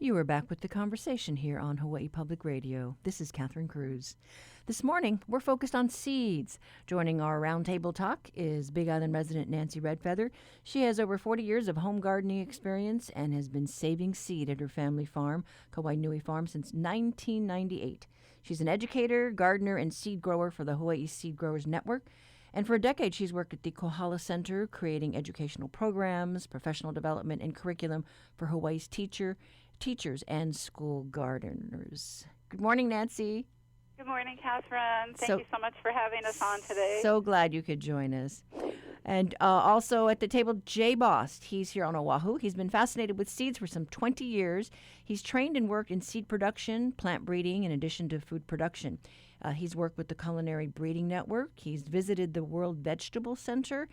You are back with the conversation here on Hawaii Public Radio. This is Catherine Cruz. This morning, we're focused on seeds. Joining our roundtable talk is Big Island resident Nancy Redfeather. She has over 40 years of home gardening experience and has been saving seed at her family farm, Kauai Nui Farm, since 1998. She's an educator, gardener, and seed grower for the Hawaii Seed Growers Network. And for a decade, she's worked at the Kohala Center, creating educational programs, professional development, and curriculum for Hawaii's teachers and school gardeners. Good morning, Nancy. Good morning, Catherine. Thank you so much for having us on today. So glad you could join us. And also at the table, Jay Bost. He's here on Oahu. He's been fascinated with seeds for some 20 years. He's trained and worked in seed production, plant breeding, in addition to food production. He's worked with the Culinary Breeding Network. He's visited the World Vegetable Center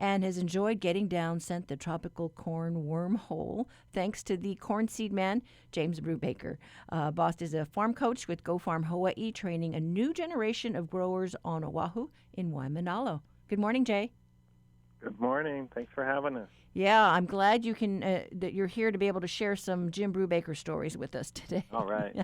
and has enjoyed getting down sent the tropical corn wormhole thanks to the corn seed man, James Brubaker. Bost is a farm coach with Go Farm Hawaii, training a new generation of growers on Oahu in Waimanalo. Good morning, Jay. Good morning. Thanks for having us. Yeah, I'm glad you can that you're here to be able to share some Jim Brubaker stories with us today. All right.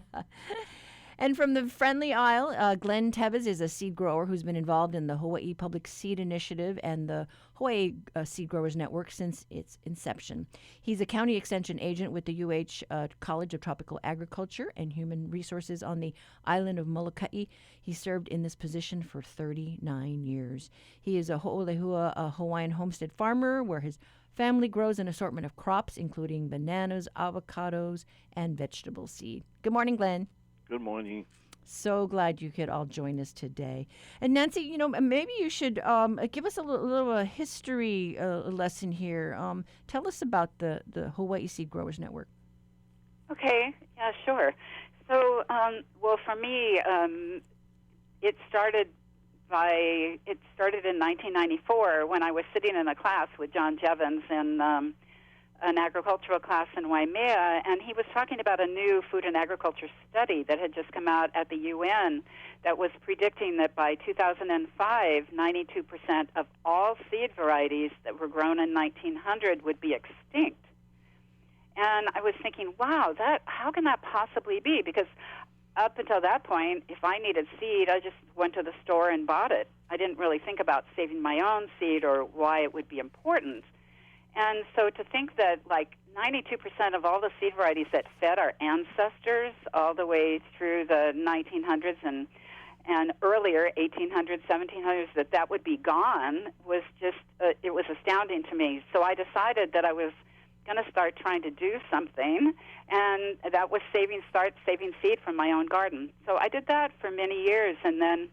And from the Friendly Isle, Glenn Teves is a seed grower who's been involved in the Hawaii Public Seed Initiative and the Hawaii Seed Growers Network since its inception. He's a county extension agent with the UH College of Tropical Agriculture and Human Resources on the island of Molokai. He served in this position for 39 years. He is a Hoolehua Hawaiian homestead farmer where his family grows an assortment of crops, including bananas, avocados, and vegetable seed. Good morning, Glenn. Good morning. So glad you could all join us today. And Nancy, maybe you should give us a little history lesson here. Tell us about the Hawaii Seed Growers Network. Okay, yeah, sure. So, well, for me, it started in 1994 when I was sitting in a class with John Jevons in an agricultural class in Waimea, and he was talking about a new food and agriculture study that had just come out at the UN that was predicting that by 2005, 92% of all seed varieties that were grown in 1900 would be extinct. And I was thinking, wow, how can that possibly be? Because up until that point, if I needed seed, I just went to the store and bought it. I didn't really think about saving my own seed or why it would be important. And so to think that like 92% of all the seed varieties that fed our ancestors all the way through the 1900s and earlier, 1800s, 1700s, that would be gone was just, it was astounding to me. So I decided that I was going to start trying to do something, and that was start saving seed from my own garden. So I did that for many years, and then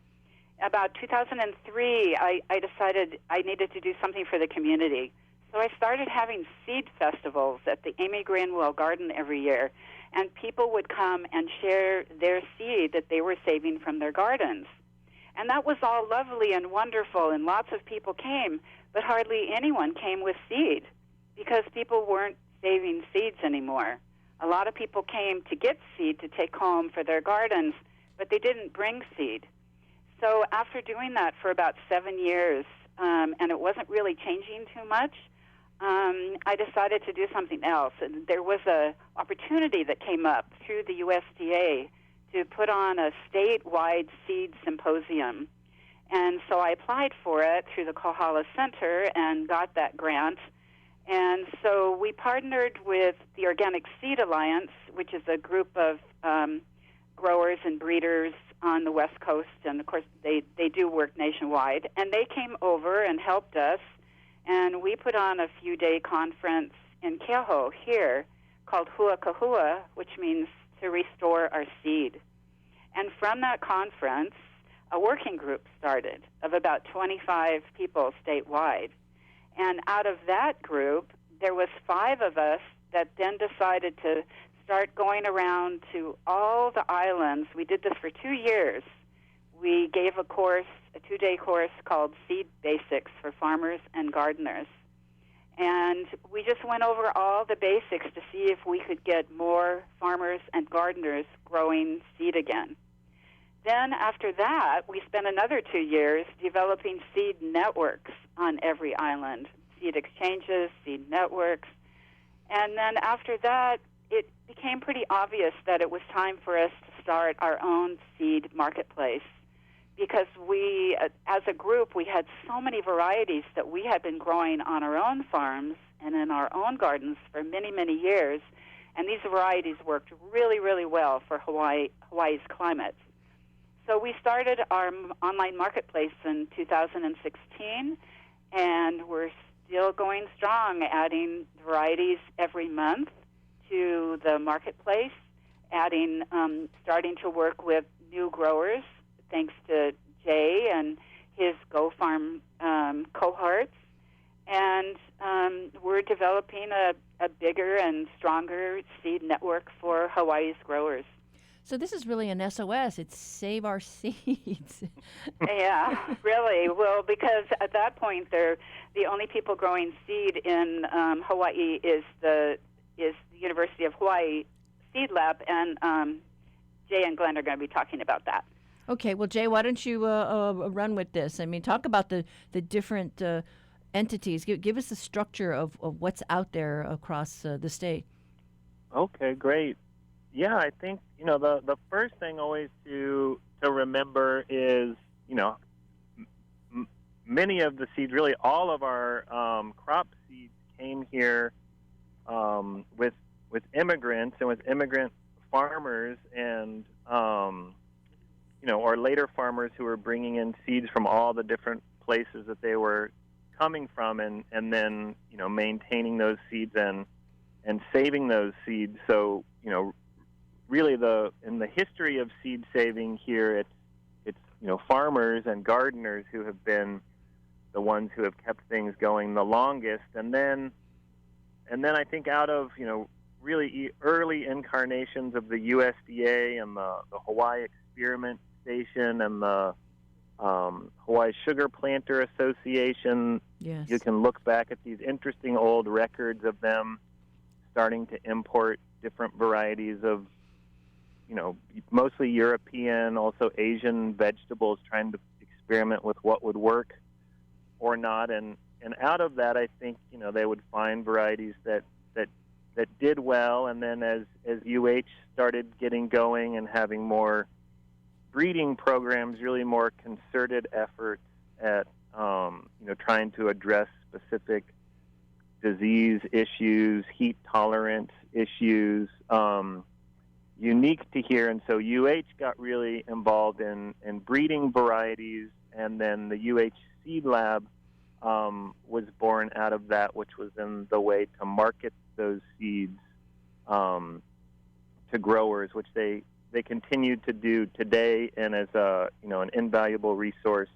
about 2003, I decided I needed to do something for the community. So I started having seed festivals at the Amy Greenwell Garden every year, and people would come and share their seed that they were saving from their gardens. And that was all lovely and wonderful, and lots of people came, but hardly anyone came with seed because people weren't saving seeds anymore. A lot of people came to get seed to take home for their gardens, but they didn't bring seed. So after doing that for about 7 years, and it wasn't really changing too much, I decided to do something else. And there was an opportunity that came up through the USDA to put on a statewide seed symposium. And so I applied for it through the Kohala Center and got that grant. And so we partnered with the Organic Seed Alliance, which is a group of growers and breeders on the West Coast. And, of course, they do work nationwide. And they came over and helped us. And we put on a few-day conference in Keoho here called Huakahua, which means to restore our seed. And from that conference, a working group started of about 25 people statewide. And out of that group, there was 5 of us that then decided to start going around to all the islands. We did this for 2 years. We gave a 2-day course called Seed Basics for Farmers and Gardeners. And we just went over all the basics to see if we could get more farmers and gardeners growing seed again. Then after that, we spent another 2 years developing seed networks on every island, seed exchanges, seed networks. And then after that, it became pretty obvious that it was time for us to start our own seed marketplace, because we, as a group, we had so many varieties that we had been growing on our own farms and in our own gardens for many, many years, and these varieties worked really, really well for Hawaii's climate. So we started our online marketplace in 2016, and we're still going strong, adding varieties every month to the marketplace, starting to work with new growers, thanks to Jay and his Go Farm cohorts. And we're developing a bigger and stronger seed network for Hawaii's growers. So this is really an SOS. It's Save Our Seeds. Yeah, really. Well, because at that point, the only people growing seed in Hawaii is the University of Hawaii Seed Lab, and Jay and Glenn are going to be talking about that. Okay, well, Jay, why don't you run with this? I mean, talk about the different entities. Give us the structure of what's out there across the state. Okay, great. Yeah, I think, the first thing always to remember is, many of the seeds, really all of our crop seeds came here with immigrants and with immigrant farmers and, or later farmers who were bringing in seeds from all the different places that they were coming from and then, maintaining those seeds and saving those seeds. So, really in the history of seed saving here, it's farmers and gardeners who have been the ones who have kept things going the longest. And then I think out of, really early incarnations of the USDA and the Hawaii Experiment Station and the Hawaii Sugar Planter Association, yes, you can look back at these interesting old records of them starting to import different varieties of, mostly European, also Asian vegetables, trying to experiment with what would work or not. And out of that, I think, they would find varieties that did well. And then as UH started getting going and having more breeding programs, really more concerted efforts at, trying to address specific disease issues, heat tolerance issues, unique to here. And so UH got really involved in breeding varieties, and then the UH Seed Lab was born out of that, which was in the way to market those seeds to growers, which they continue to do today, and as an invaluable resource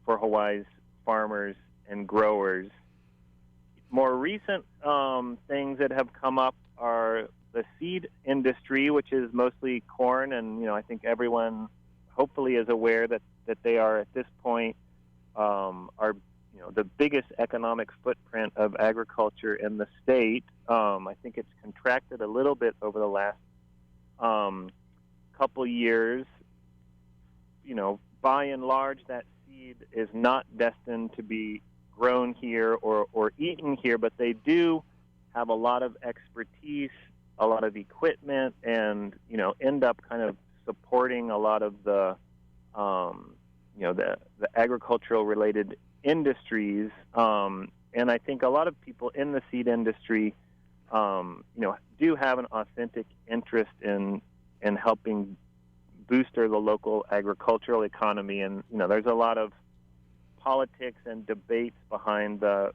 for Hawaii's farmers and growers. More recent things that have come up are the seed industry, which is mostly corn, and I think everyone hopefully is aware that they are at this point are the biggest economic footprint of agriculture in the state. I think it's contracted a little bit over the last couple years. By and large, that seed is not destined to be grown here or eaten here, but they do have a lot of expertise, a lot of equipment, and end up kind of supporting a lot of the the agricultural related industries. And I think a lot of people in the seed industry do have an authentic interest in helping booster the local agricultural economy. And there's a lot of politics and debates behind the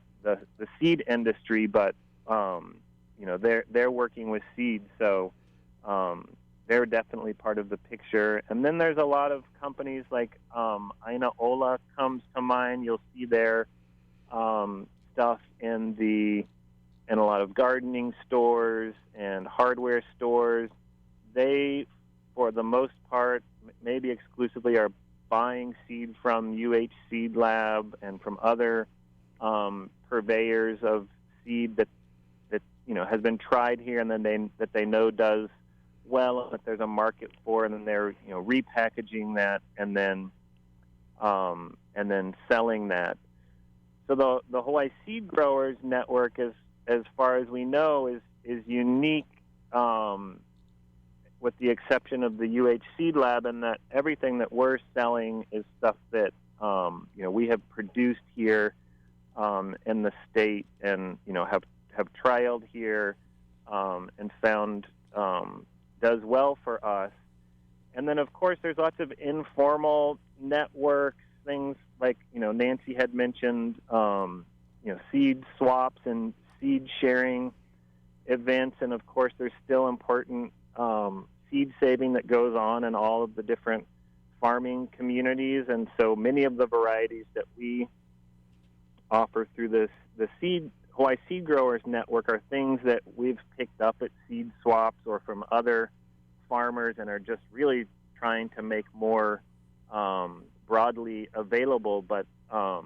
seed industry, but they're working with seeds, so they're definitely part of the picture. And then there's a lot of companies like Aina Ola comes to mind. You'll see their stuff in a lot of gardening stores and hardware stores. They, for the most part, maybe exclusively, are buying seed from UH Seed Lab and from other purveyors of seed that has been tried here, and then they know does well, and that there's a market for, and then they're repackaging that and then selling that. So the Hawaii Seed Growers Network, as far as we know, is unique with the exception of the UH Seed Lab, and that everything that we're selling is stuff that we have produced here in the state, and have trialed here and found does well for us. And then, of course, there's lots of informal networks, things like Nancy had mentioned, seed swaps and seed sharing events, and of course, there's still important seed saving that goes on in all of the different farming communities. And so many of the varieties that we offer through the Hawaii Seed Growers Network are things that we've picked up at seed swaps or from other farmers, and are just really trying to make more broadly available, but are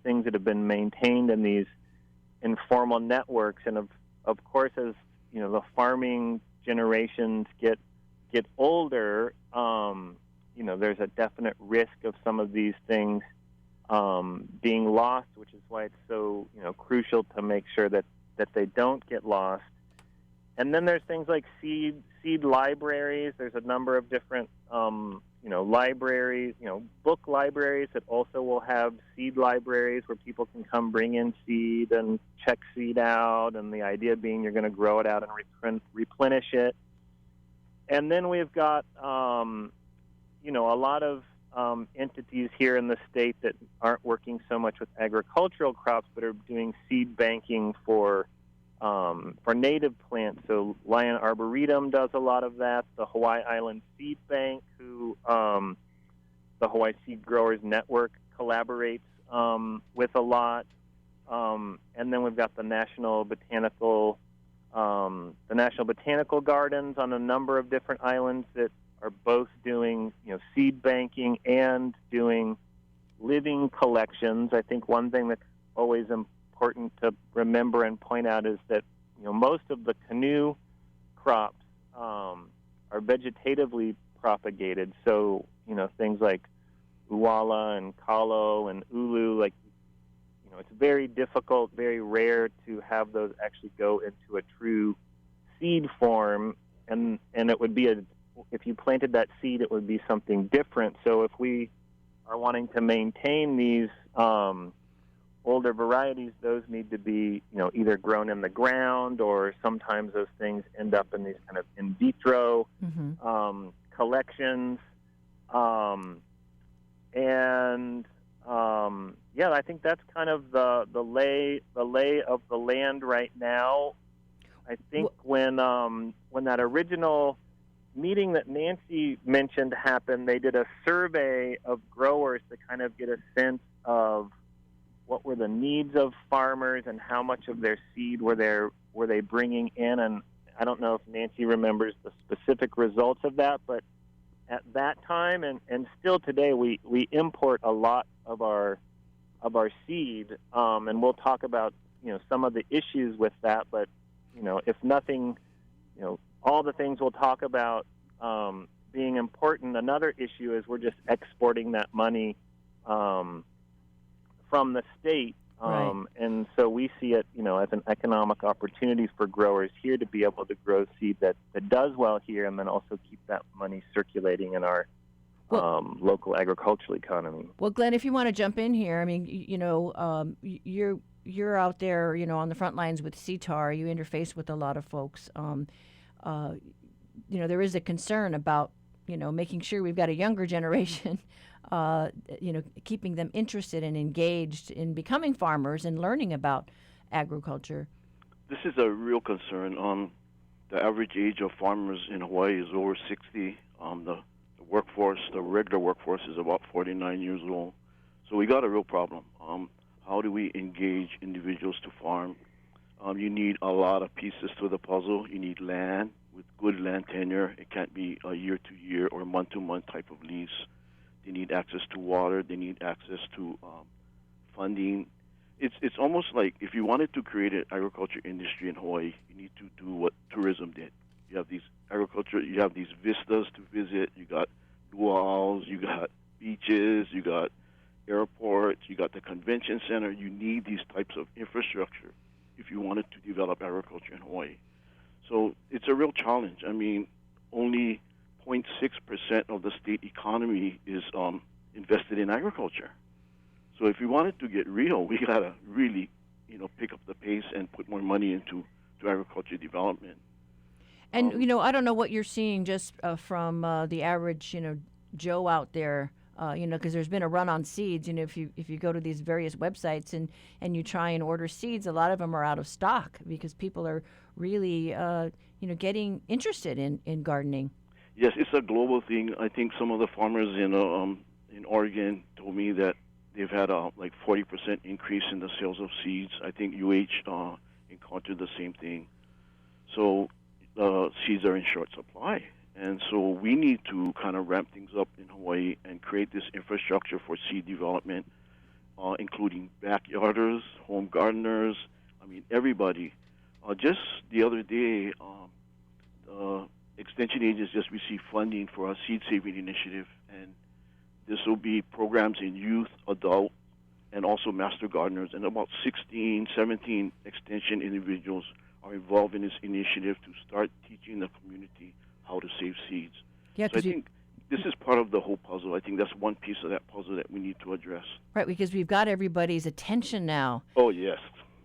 things that have been maintained in these informal networks. And of course, as the farming generations get older, there's a definite risk of some of these things being lost, which is why it's so crucial to make sure that they don't get lost. And then there's things like seed libraries. There's a number of different libraries, book libraries that also will have seed libraries where people can come bring in seed and check seed out, and the idea being you're going to grow it out and replenish it. And then we've got a lot of entities here in the state that aren't working so much with agricultural crops, but are doing seed banking for native plants. So Lion Arboretum does a lot of that. The Hawaii Island Seed Bank, who the Hawaii Seed Growers Network collaborates with a lot. And then we've got the National Botanical Gardens on a number of different islands that are both doing seed banking and doing living collections. I think one thing that's always important to remember and point out is that most of the canoe crops are vegetatively propagated. So things like uwala and kalo and ulu, it's very difficult, very rare to have those actually go into a true seed form, and it would be if you planted that seed, it would be something different. So if we are wanting to maintain these older varieties, those need to be, either grown in the ground, or sometimes those things end up in these kind of in vitro collections. I think that's kind of the lay of the land right now. I think when that original meeting that Nancy mentioned happened, they did a survey of growers to kind of get a sense of what were the needs of farmers and how much of their seed were they bringing in. And I don't know if Nancy remembers the specific results of that, but at that time and still today, we import a lot of our seed, and we'll talk about some of the issues with that. But if nothing, all the things we'll talk about being important. Another issue is we're just exporting that money from the state, right. And so we see it, as an economic opportunity for growers here to be able to grow seed that does well here, and then also keep that money circulating in our local agricultural economy. Well, Glenn, if you want to jump in here, I mean, you're out there, on the front lines with CTAR. You interface with a lot of folks. There is a concern about, making sure we've got a younger generation, keeping them interested and engaged in becoming farmers and learning about agriculture. This is a real concern. The average age of farmers in Hawaii is over 60. The regular workforce is about 49 years old. So we got a real problem. How do we engage individuals to farm? You need a lot of pieces to the puzzle. You need land with good land tenure. It can't be a year-to-year or month-to-month type of lease. They need access to water. They need access to funding. It's almost like if you wanted to create an agriculture industry in Hawaii, you need to do what tourism did. You have these vistas to visit. You got luau's, you got beaches, you got airports, you got the convention center. You need these types of infrastructure if you wanted to develop agriculture in Hawaii. So it's a real challenge. I mean, only 0.6% of the state economy is invested in agriculture. So if we wanted to get real, we got to really, pick up the pace and put more money into agriculture development. And, I don't know what you're seeing just from the average, Joe out there, because there's been a run on seeds. If you go to these various websites and you try and order seeds, a lot of them are out of stock because people are really, getting interested in gardening. Yes, it's a global thing. I think some of the farmers in Oregon told me that they've had a 40% increase in the sales of seeds. I think UH encountered the same thing. So seeds are in short supply. And so we need to kind of ramp things up in Hawaii and create this infrastructure for seed development, including backyarders, home gardeners, everybody. Just the other day, Extension agents just received funding for our seed saving initiative, and this will be programs in youth, adult, and also master gardeners, and about 16, 17 extension individuals are involved in this initiative to start teaching the community how to save seeds. Yeah, so I think this is part of the whole puzzle. I think that's one piece of that puzzle that we need to address. Right, because we've got everybody's attention now. Oh, yes.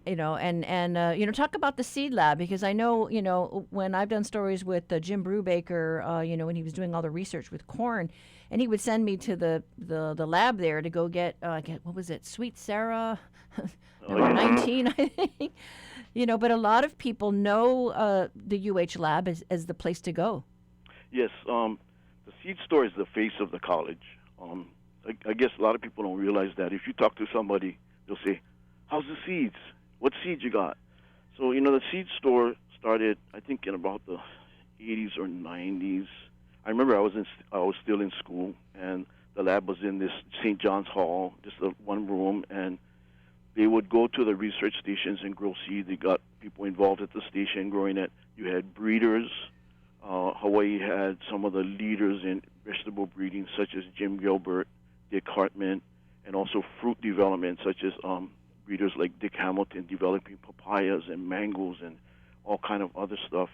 And talk about the seed lab, because I know, when I've done stories with Jim Brubaker, when he was doing all the research with corn, and he would send me to the lab there to go get what was it, Sweet Sarah, number 19, I think. But a lot of people know the UH lab as the place to go. Yes, the seed store is the face of the college. I guess a lot of people don't realize that. If you talk to somebody, they'll say, "How's the seeds? What seeds you got?" So, the seed store started, I think, in about the 80s or 90s. I remember I was still in school, and the lab was in this St. John's Hall, just one room, and they would go to the research stations and grow seed. They got people involved at the station growing it. You had breeders. Hawaii had some of the leaders in vegetable breeding, such as Jim Gilbert, Dick Hartman, and also fruit development, such as breeders like Dick Hamilton developing papayas and mangoes and all kind of other stuff.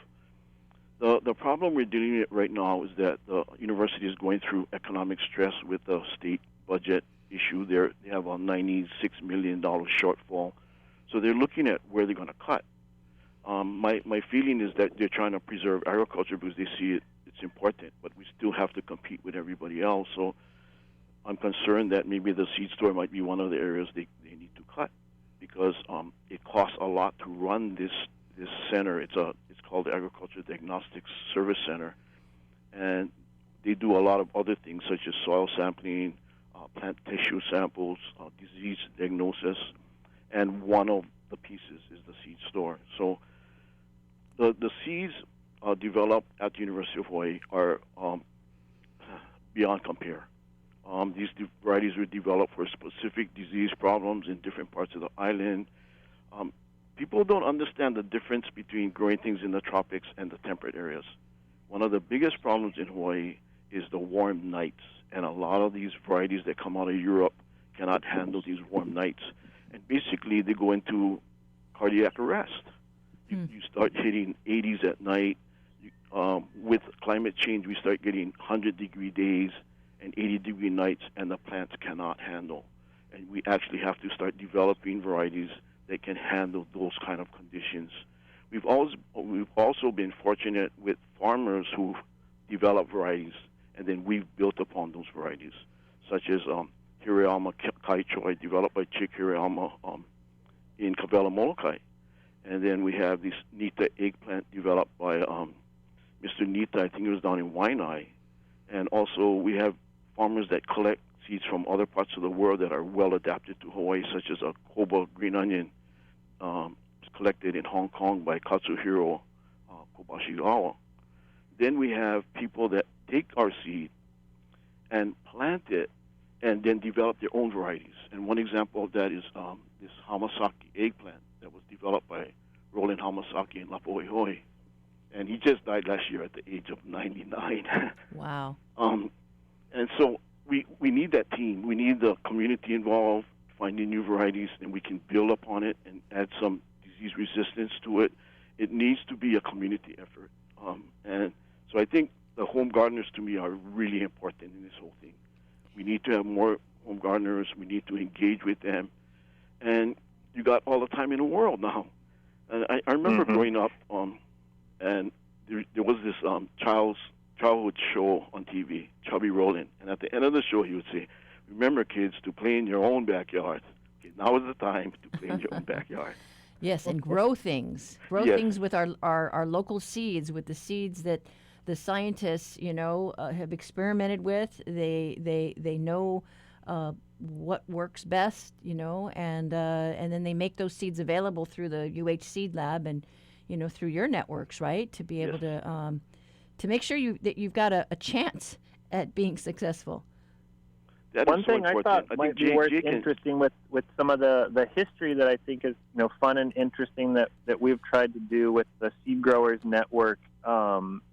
The problem we're dealing with right now is that the university is going through economic stress with the state budget issue. They have a $96 million shortfall. So they're looking at where they're going to cut. My feeling is that they're trying to preserve agriculture because they see it's important, but we still have to compete with everybody else. So I'm concerned that maybe the seed store might be one of the areas they need to cut, because it costs a lot to run this center. It's called the Agriculture Diagnostics Service Center, and they do a lot of other things such as soil sampling, plant tissue samples, disease diagnosis, and one of the pieces is the seed store. So the seeds developed at the University of Hawaii are beyond compare. These varieties were developed for specific disease problems in different parts of the island. People don't understand the difference between growing things in the tropics and the temperate areas. One of the biggest problems in Hawaii is the warm nights, and a lot of these varieties that come out of Europe cannot handle these warm nights. And basically, they go into cardiac arrest. You start hitting 80s at night. With climate change, we start getting 100-degree days and 80-degree nights, and the plants cannot handle. And we actually have to start developing varieties that can handle those kind of conditions. We've also been fortunate with farmers who develop varieties, and then we've built upon those varieties, such as Hirayama Kaichoi, developed by Chick Hirayama in Kavela, Molokai. And then we have this Nita eggplant developed by Mr. Nita, I think it was down in Waianae. And also we have farmers that collect seeds from other parts of the world that are well adapted to Hawaii, such as a Koba green onion collected in Hong Kong by Katsuhiro Kobashigawa. Then we have people that take our seed and plant it and then develop their own varieties. And one example of that is this Hamasaki eggplant that was developed by Roland Hamasaki in Lapuahoi. And he just died last year at the age of 99. Wow. And so we need that team. We need the community involved, finding new varieties, and we can build upon it and add some disease resistance to it it needs to be a community effort. And so I think the home gardeners, to me, are really important in this whole thing. We need to have more home gardeners. We need to engage with them. And you got all the time in the world now. And I remember growing up, and there was this childhood show on TV, Chubby Rollin'. And at the end of the show, he would say, remember, kids, to play in your own backyard. Okay, now is the time to play in your own backyard. Yes, and grow things. Grow things with our local seeds, with the seeds that the scientists, have experimented with. They know what works best, and then they make those seeds available through the UH Seed Lab and, through your networks, right? To be able to make sure that you've got a chance at being successful. One thing I thought might be worth interesting with some of the history that I think is fun and interesting that we've tried to do with the Seed Growers Network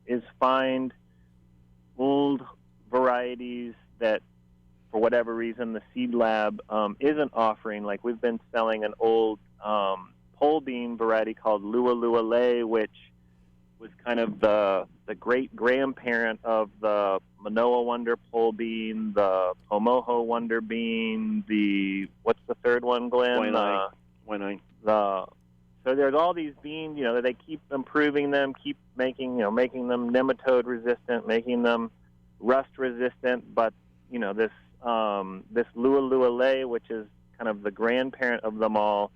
is find old varieties that, for whatever reason, the Seed Lab isn't offering. Like, we've been selling an old pole bean variety called Lua Lua Lei, which was kind of the great-grandparent of the Manoa Wonder pole bean, the Pomoho Wonder bean, what's the third one, Glenn? Why So there's all these beans, that they keep improving them, keep making them nematode resistant, making them rust resistant. But this Lua Lua Lei, which is kind of the grandparent of them all,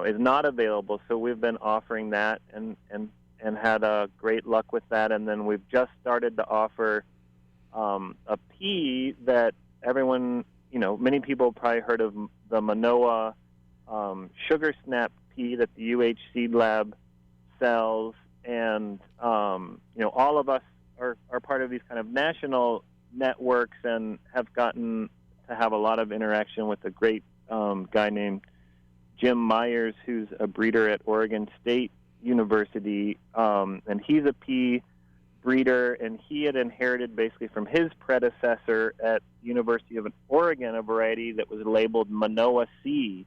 is not available. So we've been offering that and had great luck with that. And then we've just started to offer a pea that everyone, many people have probably heard of, the Manoa sugar snap pea that the UH Seed Lab sells. And, all of us are part of these kind of national networks and have gotten to have a lot of interaction with a great guy named Jim Myers, who's a breeder at Oregon State University, and he's a pea breeder, and he had inherited basically from his predecessor at University of Oregon a variety that was labeled Manoa C.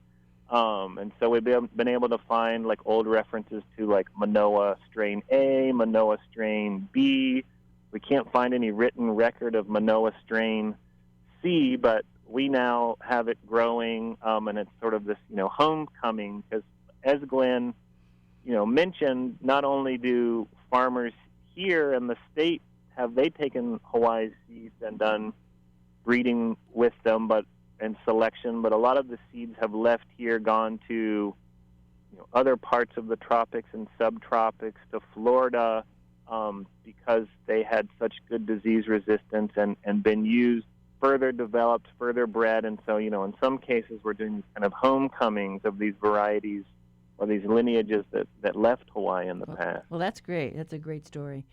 And so we've been able to find like old references to like Manoa strain A, Manoa strain B. We can't find any written record of Manoa strain C, but we now have it growing, and it's sort of this, homecoming, because as Glenn, mentioned, not only do farmers here in the state have they taken Hawaii seeds and done breeding with them, and selection, but a lot of the seeds have left here, gone to other parts of the tropics and subtropics, to Florida, because they had such good disease resistance and been used, further developed, further bred. And so, in some cases, we're doing these kind of homecomings of these varieties or these lineages that left Hawaii in the past. Well, that's great. That's a great story.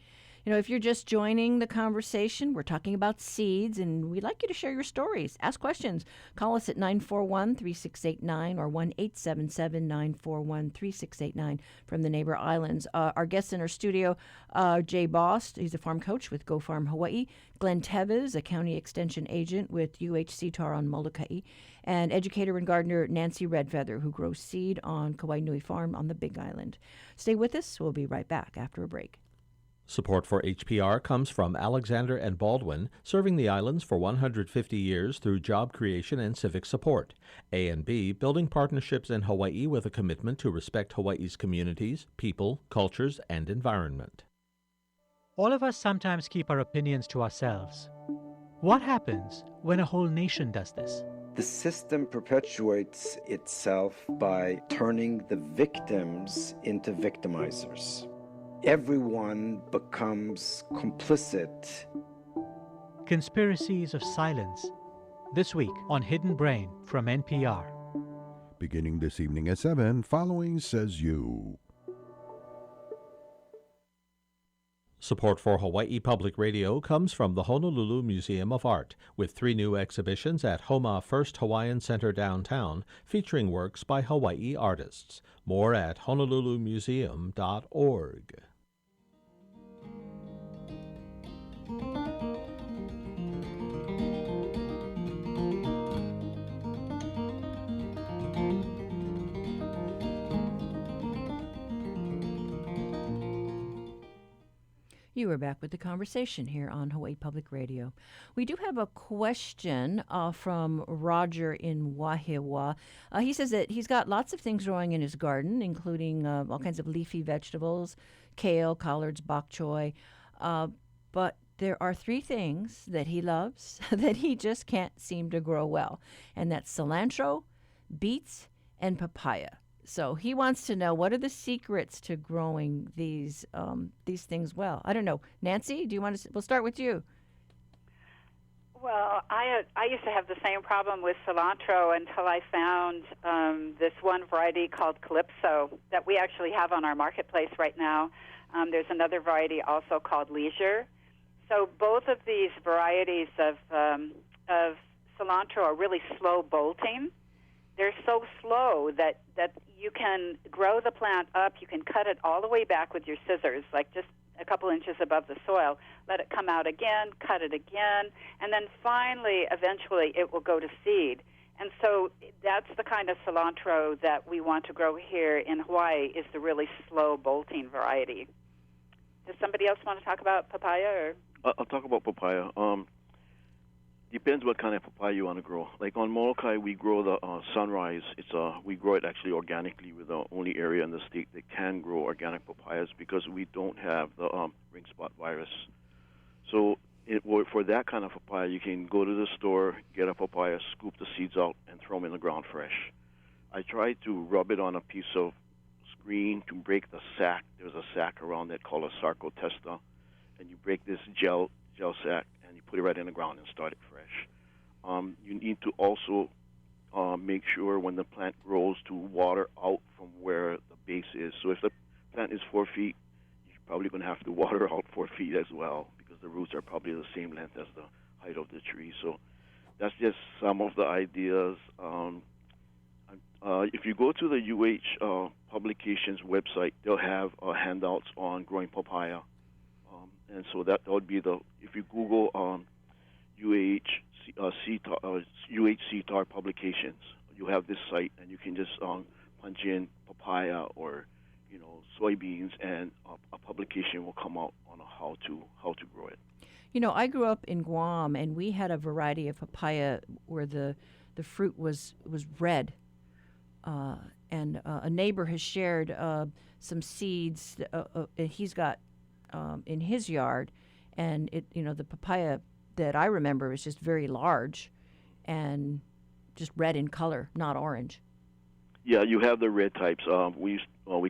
If you're just joining the conversation, we're talking about seeds, and we'd like you to share your stories. Ask questions. Call us at 941-3689 or 1-877-941-3689 from the neighbor islands. Our guests in our studio, Jay Bost, he's a farm coach with Go Farm Hawaii, Glenn Teves, a county extension agent with UH-CTAR on Molokai, and educator and gardener Nancy Redfeather, who grows seed on Kauai Nui Farm on the Big Island. Stay with us. We'll be right back after a break. Support for HPR comes from Alexander and Baldwin, serving the islands for 150 years through job creation and civic support. A&B, building partnerships in Hawaii with a commitment to respect Hawaii's communities, people, cultures, and environment. All of us sometimes keep our opinions to ourselves. What happens when a whole nation does this? The system perpetuates itself by turning the victims into victimizers. Everyone becomes complicit. Conspiracies of Silence, this week on Hidden Brain from NPR. Beginning this evening at 7, following Says You. Support for Hawaii Public Radio comes from the Honolulu Museum of Art, with 3 new exhibitions at Homa First Hawaiian Center downtown, featuring works by Hawaii artists. More at honolulumuseum.org. You are back with the conversation here on Hawaii Public Radio. We do have a question from Roger in Wahiawa. He says that he's got lots of things growing in his garden, including all kinds of leafy vegetables, kale, collards, bok choy. But there are three things that he loves that he just can't seem to grow well, and that's cilantro, beets, and papaya. So he wants to know, what are the secrets to growing these things well? I don't know. Nancy, do you want to? We'll start with you. Well, I used to have the same problem with cilantro until I found this one variety called Calypso that we actually have on our marketplace right now. There's another variety also called Leisure. So both of these varieties of cilantro are really slow bolting. They're so slow that you can grow the plant up. You can cut it all the way back with your scissors, like just a couple inches above the soil. Let it come out again, cut it again, and then finally, eventually, it will go to seed. And so that's the kind of cilantro that we want to grow here in Hawaii, is the really slow bolting variety. Does somebody else want to talk about papaya? Or? I'll talk about papaya. Depends what kind of papaya you want to grow. Like on Molokai, we grow the Sunrise. We grow it actually organically. We're the only area in the state that can grow organic papayas because we don't have the ring spot virus. So for that kind of papaya, you can go to the store, get a papaya, scoop the seeds out, and throw them in the ground fresh. I try to rub it on a piece of screen to break the sac. There's a sac around it called a sarcotesta, and you break this gel sac, and you put it right in the ground and start it fresh. You need to also make sure when the plant grows to water out from where the base is. So if the plant is 4 feet, you're probably going to have to water out 4 feet as well because the roots are probably the same length as the height of the tree. So that's just some of the ideas. If you go to the UH publications website, they'll have handouts on growing papaya. And so that would be if you Google UH-CTAR publications, you have this site, and you can just punch in papaya or soybeans, and a publication will come out on how to grow it. I grew up in Guam, and we had a variety of papaya where the fruit was red. And a neighbor has shared some seeds he's got in his yard, and the papaya that I remember is just very large and just red in color, not orange. Yeah, you have the red types. We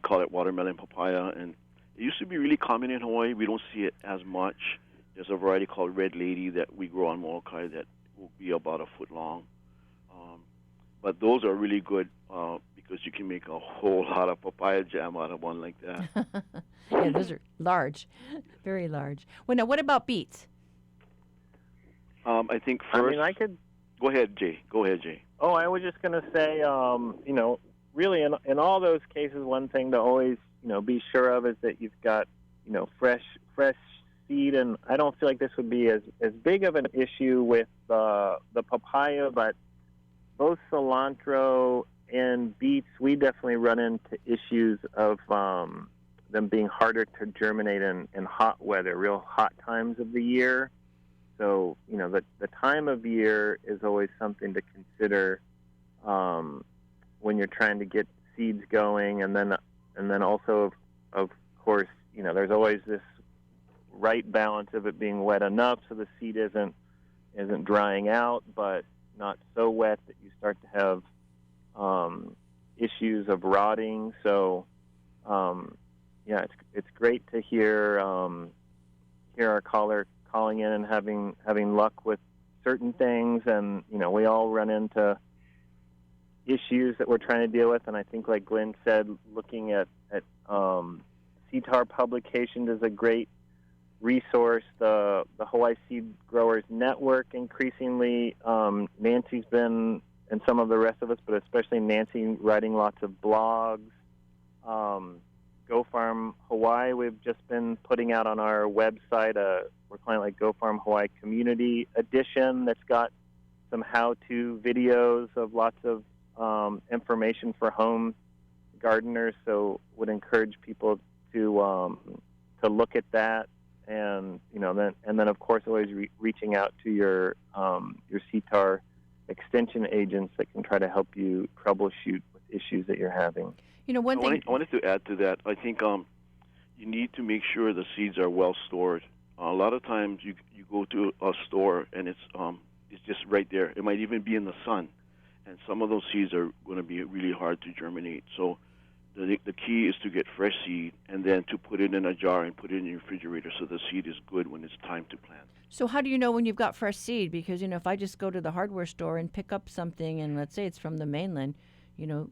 call it watermelon papaya, and it used to be really common in Hawaii. We don't see it as much. There's a variety called Red Lady that we grow on Molokai that will be about a foot long. But those are really good because you can make a whole lot of papaya jam out of one like that. Yeah, those are large, very large. Well, now, what about beets? I think first... I could... Go ahead, Jay. Oh, I was just going to say, really in all those cases, one thing to always, be sure of is that you've got, fresh seed. And I don't feel like this would be as big of an issue with the papaya, but both cilantro and beets, we definitely run into issues of them being harder to germinate in hot weather, real hot times of the year. So, the time of year is always something to consider when you're trying to get seeds going. And then also, of course, there's always this right balance of it being wet enough so the seed isn't drying out, but not so wet that you start to have issues of rotting. So, it's great to hear our caller calling in and having luck with certain things, and we all run into issues that we're trying to deal with. And I think, like Glenn said, looking at CTAR publications is a great resource. The Hawaii Seed Growers Network, increasingly, Nancy's been, and some of the rest of us, but especially Nancy, writing lots of blogs. Go Farm Hawaii, we've just been putting out on our website, we're calling it like Go Farm Hawaii Community Edition, that's got some how-to videos of lots of information for home gardeners. So would encourage people to look at that. and then of course always reaching out to your CTAR extension agents that can try to help you troubleshoot with issues that you're having. One thing I wanted to add to that. I think you need to make sure the seeds are well stored. A lot of times you go to a store and it's just right there. It might even be in the sun, and some of those seeds are going to be really hard to germinate. So the key is to get fresh seed and then to put it in a jar and put it in your refrigerator so the seed is good when it's time to plant. So how do you know when you've got fresh seed? Because, if I just go to the hardware store and pick up something and let's say it's from the mainland,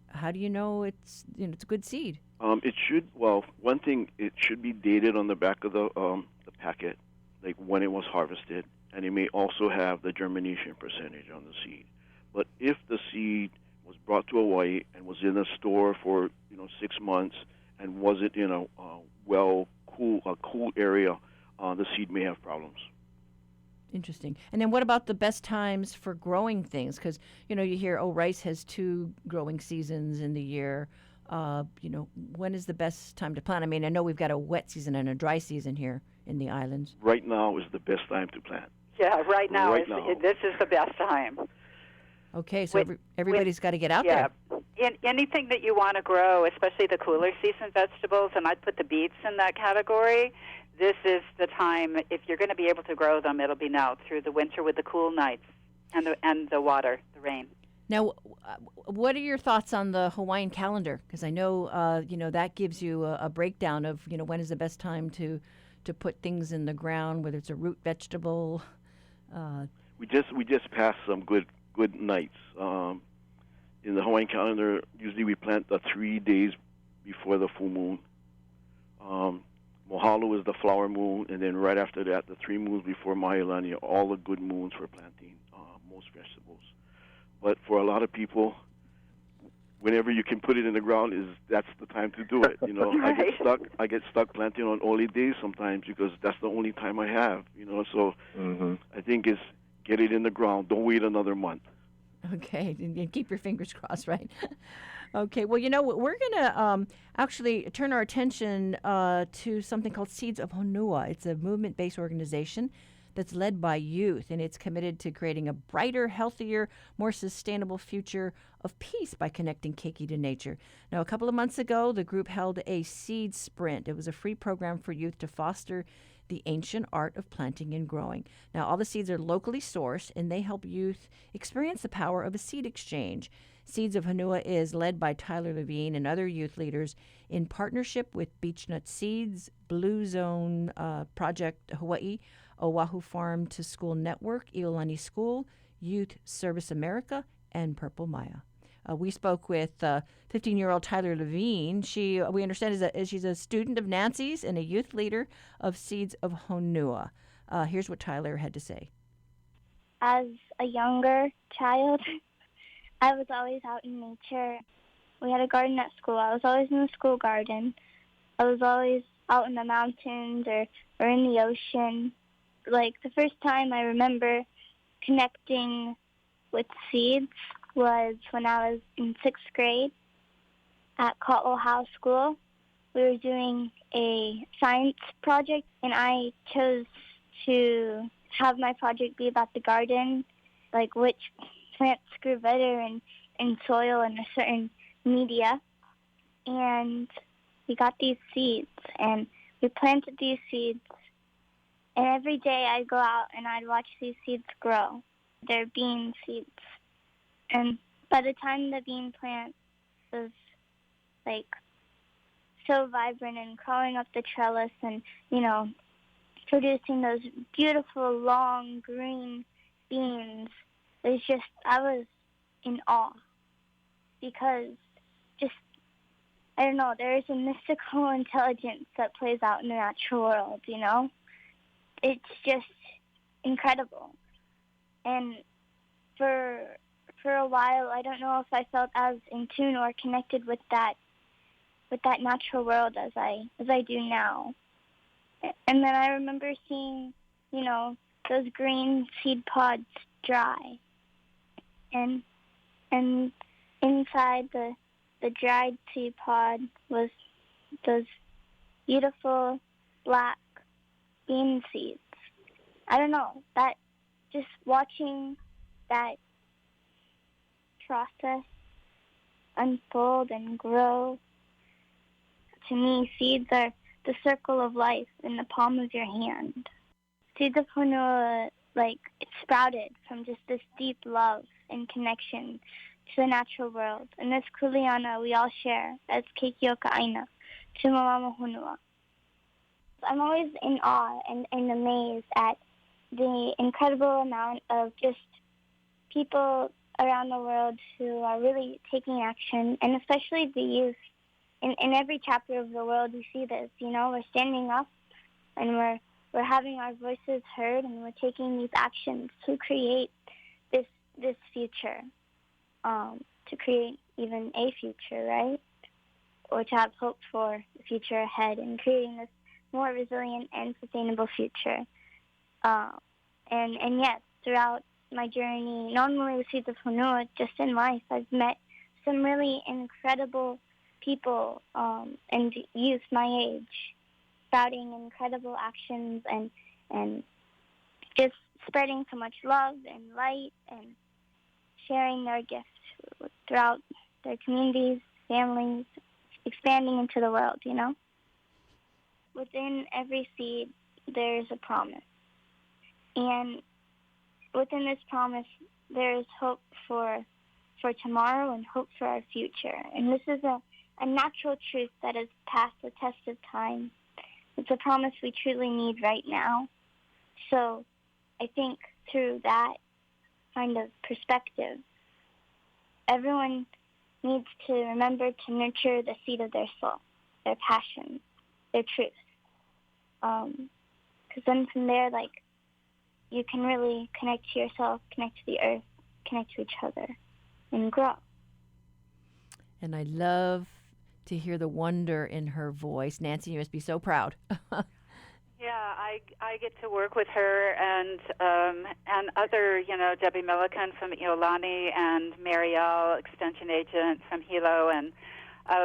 how do you know it's a good seed? It should, one thing, it should be dated on the back of the packet, like when it was harvested, and it may also have the germination percentage on the seed. But if the seed was brought to Hawaii and was in a store for 6 months and wasn't in a cool area, the seed may have problems. Interesting. And then what about the best times for growing things? Because, you hear, rice has 2 growing seasons in the year. When is the best time to plant? I mean, I know we've got a wet season and a dry season here in the islands. Right now is the best time to plant. Yeah, right now. This is the best time. Okay, so everybody's got to get out there. Anything that you want to grow, especially the cooler season vegetables, and I'd put the beets in that category, this is the time. If you're going to be able to grow them, it'll be now through the winter with the cool nights and the water, the rain. Now, what are your thoughts on the Hawaiian calendar? Because I know, that gives you a breakdown of, when is the best time to put things in the ground, whether it's a root vegetable. We just passed some good nights. In the Hawaiian calendar, usually we plant 3 days before the full moon. Mahalo is the flower moon, and then right after that, the 3 moons before Mahilani are all the good moons for planting most vegetables. But for a lot of people, whenever you can put it in the ground, that's the time to do it. Right. I get stuck planting on only days sometimes because that's the only time I have. So I think it's get it in the ground. Don't wait another month. Okay, and keep your fingers crossed, right? Okay, well, we're going to actually turn our attention to something called Seeds of Honua. It's a movement-based organization that's led by youth, and it's committed to creating a brighter, healthier, more sustainable future of peace by connecting keiki to nature. Now, a couple of months ago, the group held a seed sprint. It was a free program for youth to foster the ancient art of planting and growing. Now, all the seeds are locally sourced, and they help youth experience the power of a seed exchange. Seeds of Honua is led by Tyler Levine and other youth leaders in partnership with Beechnut Seeds, Blue Zone Project Hawaii, Oahu Farm to School Network, Iolani School, Youth Service America, and Purple Maya. We spoke with 15-year-old Tyler Levine. We understand, she's a student of Nancy's and a youth leader of Seeds of Honua. Here's what Tyler had to say. As a younger child, I was always out in nature. We had a garden at school. I was always in the school garden. I was always out in the mountains or in the ocean. Like, the first time I remember connecting with seeds was when I was in 6th grade at Hoolehua School. We were doing a science project, and I chose to have my project be about the garden, like which plants grew better in soil and a certain media. And we got these seeds, and we planted these seeds. And every day I'd go out and I'd watch these seeds grow. They're bean seeds. And by the time the bean plant was, like, so vibrant and crawling up the trellis and, producing those beautiful, long, green beans, it's just, I was in awe. Because I don't know, there is a mystical intelligence that plays out in the natural world, It's just incredible. And for a while, I don't know if I felt as in tune or connected with that natural world as I do now. And then I remember seeing, those green seed pods dry, and inside the dried seed pod was those beautiful black bean seeds. I don't know, that just watching that process unfold and grow, to me, seeds are the circle of life in the palm of your hand. Seeds of Honua, it sprouted from just this deep love and connection to the natural world. And this kuleana we all share as keikioka aina to Mama Honua. I'm always in awe and amazed at the incredible amount of just people around the world who are really taking action, and especially the youth. In every chapter of the world, we see this. We're standing up, and we're having our voices heard, and we're taking these actions to create this future, to create even a future, right? Or to have hope for the future ahead, and creating this more resilient and sustainable future. And yes, throughout my journey, not only with Seeds of Honua, just in life, I've met some really incredible people and youth my age, spouting incredible actions and just spreading so much love and light and sharing their gifts throughout their communities, families, expanding into the world, Within every seed, there is a promise. And within this promise, there is hope for tomorrow and hope for our future. And this is a natural truth that has passed the test of time. It's a promise we truly need right now. So I think through that kind of perspective, everyone needs to remember to nurture the seed of their soul, their passion, their truth. Because then from there, you can really connect to yourself, connect to the earth, connect to each other, and grow. And I love to hear the wonder in her voice. Nancy, you must be so proud. Yeah, I get to work with her and other, Debbie Milliken from Iolani and Marielle, extension agent from Hilo, and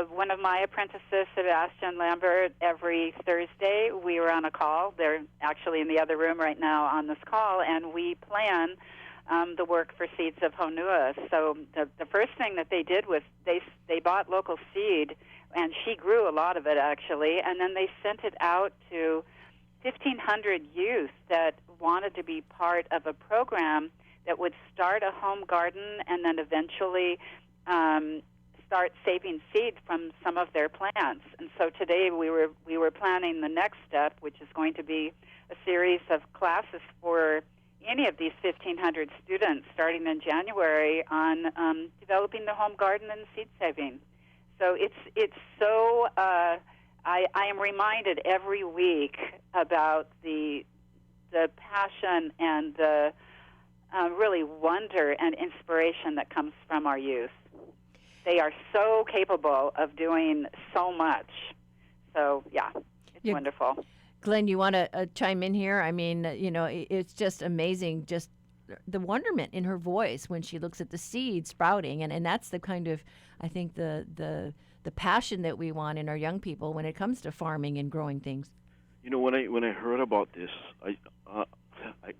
one of my apprentices, Sebastian Lambert. Every Thursday we were on a call. They're actually in the other room right now on this call, and we plan the work for Seeds of Honua. So the first thing that they did was they bought local seed, and she grew a lot of it actually, and then they sent it out to 1,500 youth that wanted to be part of a program that would start a home garden and then eventually start saving seed from some of their plants. And so today we were planning the next step, which is going to be a series of classes for any of these 1,500 students starting in January on developing the home garden and seed saving. So it's so I am reminded every week about the passion and the really wonder and inspiration that comes from our youth. They are so capable of doing so much. So, yeah, it's wonderful. Glenn, you want to chime in here? I mean, it's just amazing, just the wonderment in her voice when she looks at the seed sprouting. And that's the kind of, I think, the passion that we want in our young people when it comes to farming and growing things. When I heard about this,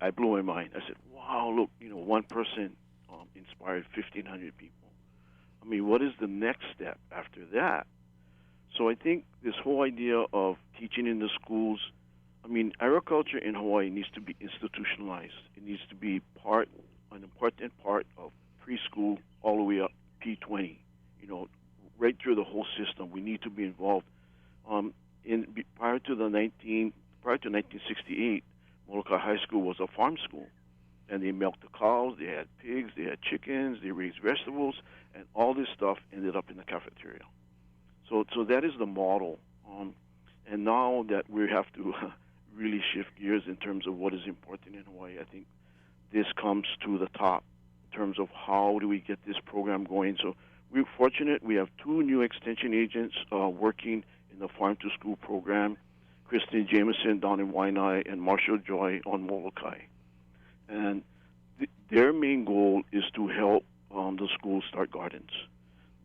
I blew my mind. I said, wow, look, one person inspired 1,500 people. I mean, what is the next step after that? So I think this whole idea of teaching in the schools, agriculture in Hawaii needs to be institutionalized. It needs to be an important part of preschool all the way up P20. Right through the whole system, we need to be involved. Prior to 1968, Molokai High School was a farm school, and they milked the cows, they had pigs, they had chickens, they raised vegetables, and all this stuff ended up in the cafeteria. So that is the model. And now that we have to really shift gears in terms of what is important in Hawaii, I think this comes to the top in terms of how do we get this program going. So we're fortunate. We have 2 new extension agents working in the Farm to School program, Kristen Jameson down in Waianae and Marshall Joy on Molokai. And their main goal is to help the schools start gardens.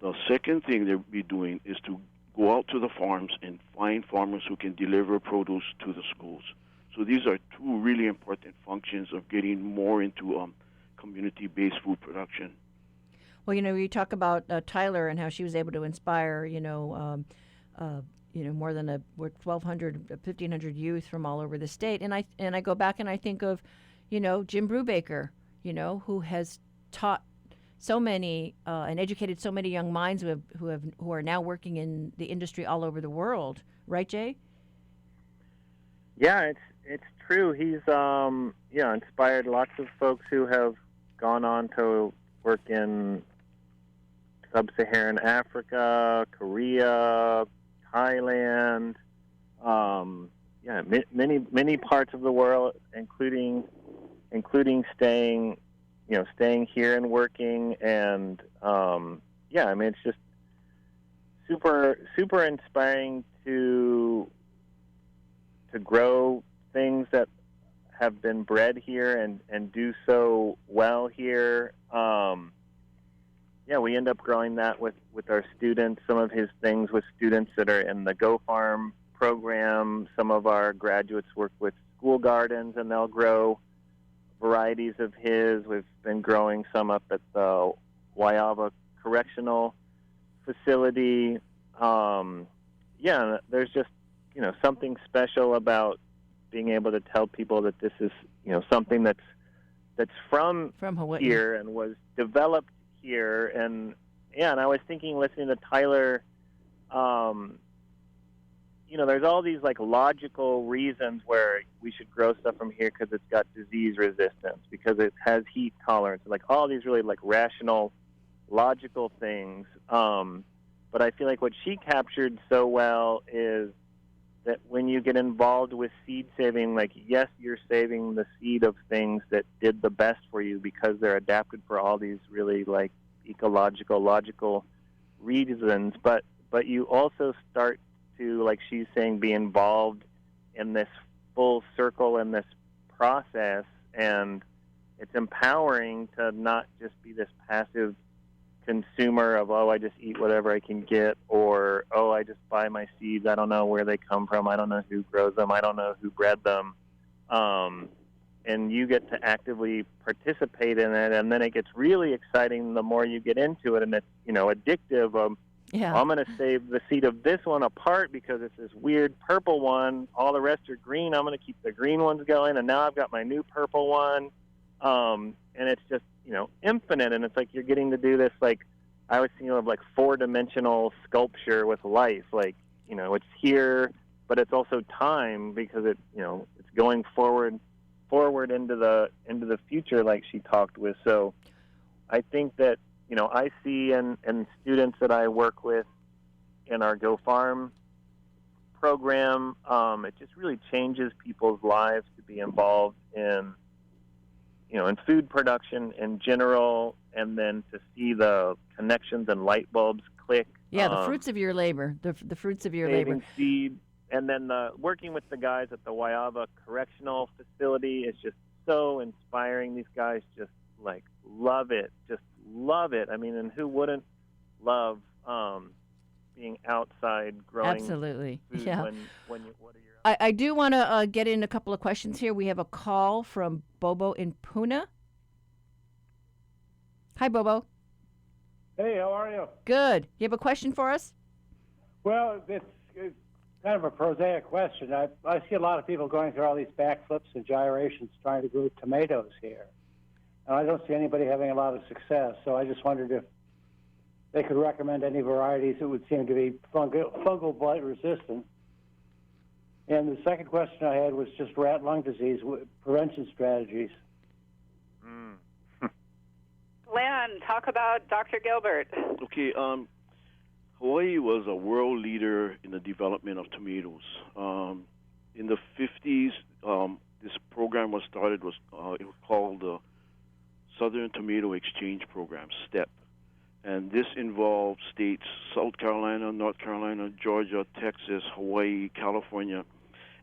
The second thing they'll be doing is to go out to the farms and find farmers who can deliver produce to the schools. So these are two really important functions of getting more into community-based food production. Well, you talk about Tyler and how she was able to inspire, more than 1,200, 1,500 youth from all over the state. And I go back and I think of, Jim Brubaker, who has taught so many and educated so many young minds who are now working in the industry all over the world. Right, Jay? Yeah, it's true. He's inspired lots of folks who have gone on to work in sub-Saharan Africa, Korea, Thailand, many parts of the world, including staying here and working, and it's just super inspiring to grow things that have been bred here and do so well here. We end up growing that with our students. Some of his things with students that are in the Go Farm program. Some of our graduates work with school gardens, and they'll grow varieties of his. We've been growing some up at the Waiava Correctional Facility. There's just, something special about being able to tell people that this is, something that's from Hawaii here and was developed here. And I was thinking, listening to Tyler, there's all these logical reasons where we should grow stuff from here because it's got disease resistance, because it has heat tolerance, all these really rational, logical things. But I feel like what she captured so well is that when you get involved with seed saving, yes, you're saving the seed of things that did the best for you because they're adapted for all these really ecological, logical reasons. But you also start to, like she's saying, be involved in this full circle in this process, and it's empowering to not just be this passive consumer of, I just eat whatever I can get, or, I just buy my seeds. I don't know where they come from. I don't know who grows them. I don't know who bred them. And you get to actively participate in it, and then it gets really exciting the more you get into it, and it's, addictive. I'm going to save the seed of this one apart because it's this weird purple one. All the rest are green. I'm going to keep the green ones going, and now I've got my new purple one. And it's just, infinite, and it's you're getting to do this, I was thinking of 4-dimensional sculpture with life. It's here, but it's also time because it's going forward into the future, like she talked with. So I think that, I see in students that I work with in our Go Farm program, it just really changes people's lives to be involved in food production in general, and then to see the connections and light bulbs click. Yeah, the fruits of your labor, the fruits of your labor. Seed, and then working with the guys at the Waiava Correctional Facility is just so inspiring. These guys just love it, I mean, and who wouldn't love being outside growing Absolutely. food Yeah. when what are your I do want to get in a couple of questions here. We have a call from Bobo in Puna. Hi, Bobo. Hey, how are you? Good. You have a question for us? Well, it's kind of a prosaic question. I see a lot of people going through all these backflips and gyrations trying to grow tomatoes here. And I don't see anybody having a lot of success, so I just wondered if they could recommend any varieties that would seem to be fungal blight resistant. And the second question I had was just rat lung disease prevention strategies. Len, talk about Dr. Gilbert. Okay, Hawaii was a world leader in the development of tomatoes. In the 50s, this program was started. It was called the Southern Tomato Exchange Program, STEP. And this involved states, South Carolina, North Carolina, Georgia, Texas, Hawaii, California.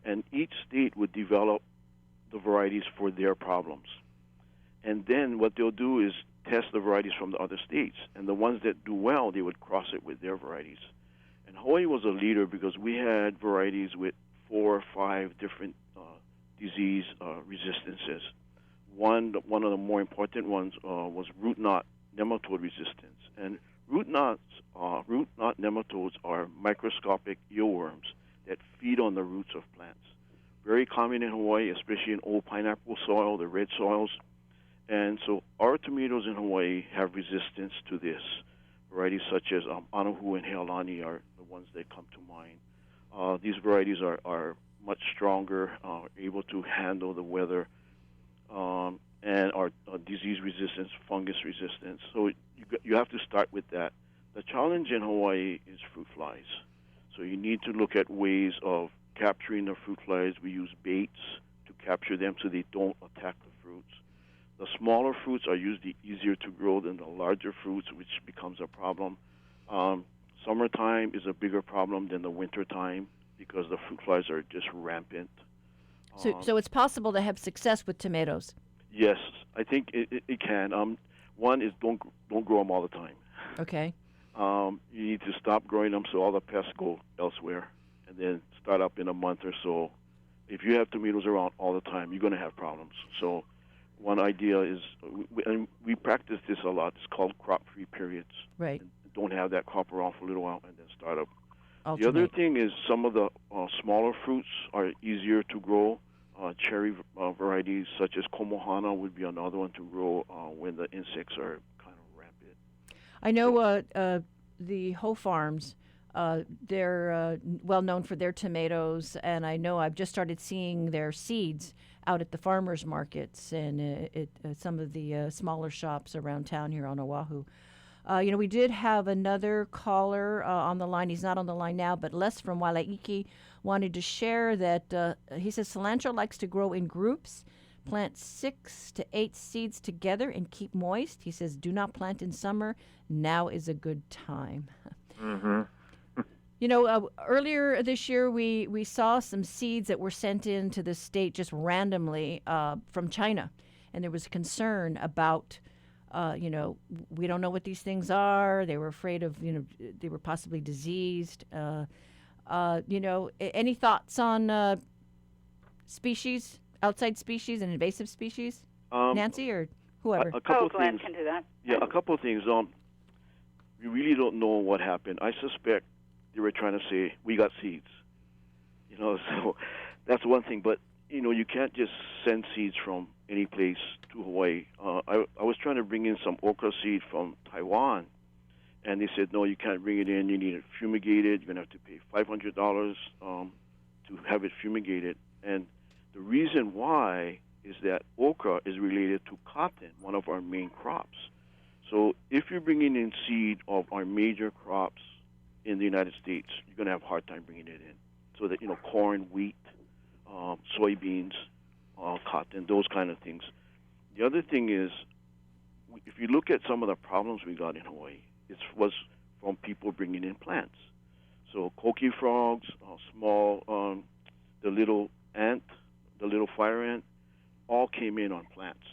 And each state would develop the varieties for their problems. And then what they'll do is test the varieties from the other states. And the ones that do well, they would cross it with their varieties. And Hawaii was a leader because we had varieties with 4 or 5 different disease resistances. One of the more important ones was root knot nematode resistance. And root knot nematodes are microscopic earworms that feed on the roots of plants. Very common in Hawaii, especially in old pineapple soil, the red soils. And so our tomatoes in Hawaii have resistance to this. Varieties such as Anahu and Heilani are the ones that come to mind. These varieties are much stronger, able to handle the weather, and are disease resistance, fungus resistance. So you have to start with that. The challenge in Hawaii is fruit flies. So you need to look at ways of capturing the fruit flies. We use baits to capture them so they don't attack the fruits. The smaller fruits are usually easier to grow than the larger fruits, which becomes a problem. Summertime is a bigger problem than the wintertime because the fruit flies are just rampant. So it's possible to have success with tomatoes. Yes, I think it can. One is don't grow them all the time. Okay. You need to stop growing them so all the pests go elsewhere, and then start up in a month or so. If you have tomatoes around all the time, you're going to have problems. So one idea is, and we practice this a lot, it's called crop-free periods. Right. Don't have that crop around for a little while and then start up. Alternate. The other thing is some of the smaller fruits are easier to grow. Cherry varieties such as Komohana would be another one to grow when the insects are kind of rampant. I know the Ho Farms, they're well known for their tomatoes, and I know I've just started seeing their seeds out at the farmers markets and some of the smaller shops around town here on Oahu. We did have another caller on the line. He's not on the line now, but Les from Wailaiki wanted to share that he says cilantro likes to grow in groups, plant 6 to 8 seeds together and keep moist. He says do not plant in summer. Now is a good time. Mm-hmm. Earlier this year, we saw some seeds that were sent into the state just randomly from China, and there was concern about we don't know what these things are. They were afraid of, they were possibly diseased. Any thoughts on species, outside species and invasive species? Nancy or whoever? A couple Glenn things. can do that. Yeah, a couple of things. We really don't know what happened. I suspect they were trying to say, we got seeds. So that's one thing. But, you can't just send seeds from any place to Hawaii. I was trying to bring in some okra seed from Taiwan, and they said, no, you can't bring it in. You need it fumigated. You're going to have to pay $500 to have it fumigated. And the reason why is that okra is related to cotton, one of our main crops. So if you're bringing in seed of our major crops in the United States, you're going to have a hard time bringing it in. So that, corn, wheat, soybeans, cotton, those kind of things. The other thing is, if you look at some of the problems we got in Hawaii, it was from people bringing in plants. So coqui frogs, small, the little ant, the little fire ant, all came in on plants.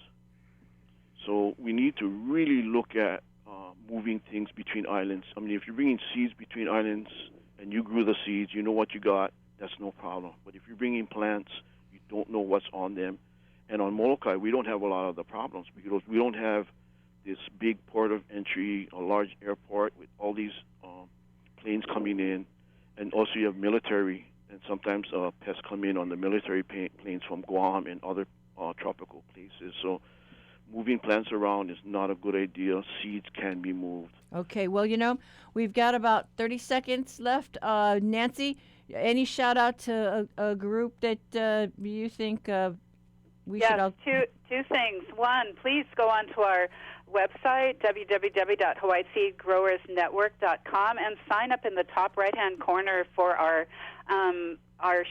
So we need to really look at moving things between islands. I mean, if you're bringing seeds between islands and you grew the seeds, you know what you got, that's no problem. But if you're bringing plants, you don't know what's on them. And on Molokai, we don't have a lot of the problems because we don't have this big port of entry, a large airport with all these planes coming in. And also you have military, and sometimes pests come in on the military planes from Guam and other tropical places. So moving plants around is not a good idea. Seeds can be moved. Okay, well, we've got about 30 seconds left. Nancy, any shout out to a group that you think we should all... Yes, two things. One, please go onto our website, www.hawaiiseedgrowersnetwork.com, and sign up in the top right-hand corner for our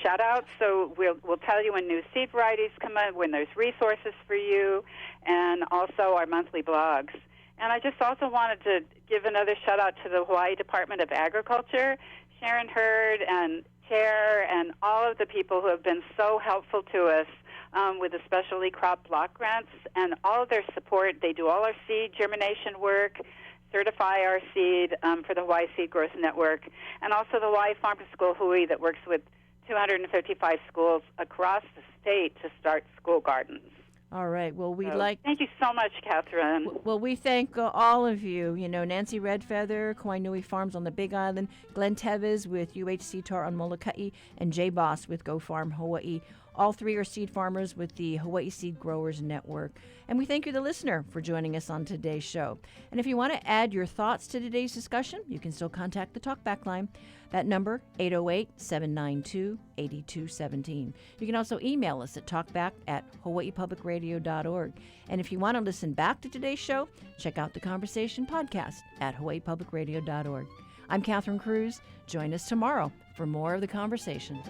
shout-outs. So we'll tell you when new seed varieties come out, when there's resources for you, and also our monthly blogs. And I just also wanted to give another shout-out to the Hawaii Department of Agriculture, Sharon Hurd and Chair, and all of the people who have been so helpful to us with the specialty crop block grants and all of their support. They do all our seed germination work, certify our seed for the Hawaii Seed Growth Network, and also the Hawaii Farm to School Hui that works with 255 schools across the state to start school gardens. All right. Well, Thank you so much, Catherine. Well, we thank all of you. You know, Nancy Redfeather, Kawainui Farms on the Big Island, Glenn Teves with UHC-TAR on Molokai, and Jay Boss with Go Farm Hawaii. All three are seed farmers with the Hawaii Seed Growers Network. And we thank you, the listener, for joining us on today's show. And if you want to add your thoughts to today's discussion, you can still contact the Talkback line. That number, 808-792-8217. You can also email us at talkback@hawaiipublicradio.org. And if you want to listen back to today's show, check out the Conversation podcast at hawaiipublicradio.org. I'm Catherine Cruz. Join us tomorrow for more of the conversation.